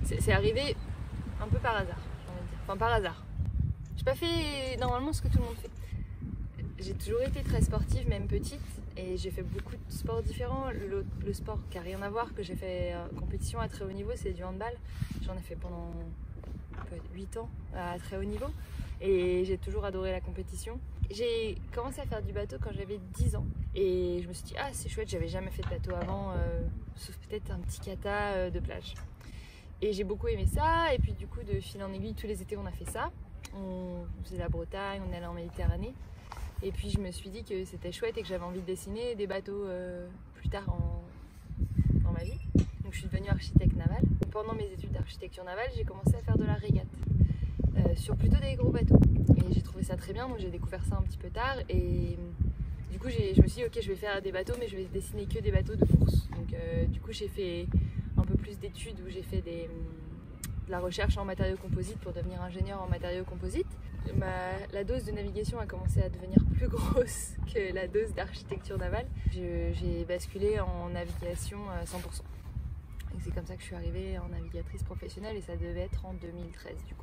C'est arrivé un peu par hasard, j'ai envie de dire. Enfin par hasard. J'ai pas fait normalement ce que tout le monde fait. J'ai toujours été très sportive, même petite, et j'ai fait beaucoup de sports différents. Le sport qui n'a rien à voir, que j'ai fait compétition à très haut niveau, c'est du handball. J'en ai fait pendant 8 ans à très haut niveau, et j'ai toujours adoré la compétition. J'ai commencé à faire du bateau quand j'avais 10 ans, et je me suis dit ah c'est chouette, j'avais jamais fait de bateau avant, sauf peut-être un petit kata de plage. Et j'ai beaucoup aimé ça, et puis du coup de fil en aiguille, tous les étés on a fait ça. On faisait la Bretagne, on allait en Méditerranée. Et puis je me suis dit que c'était chouette et que j'avais envie de dessiner des bateaux plus tard dans ma vie. Donc je suis devenue architecte navale. Pendant mes études d'architecture navale, j'ai commencé à faire de la régate sur plutôt des gros bateaux. Et j'ai trouvé ça très bien, donc j'ai découvert ça un petit peu tard. Et du coup je me suis dit ok, je vais faire des bateaux, mais je vais dessiner que des bateaux de course. Donc du coup j'ai fait un peu plus d'études où j'ai fait de la recherche en matériaux composites pour devenir ingénieur en matériaux composites. La dose de navigation a commencé à devenir plus grosse que la dose d'architecture navale. J'ai basculé en navigation 100%. Et c'est comme ça que je suis arrivée en navigatrice professionnelle, et ça devait être en 2013 du coup.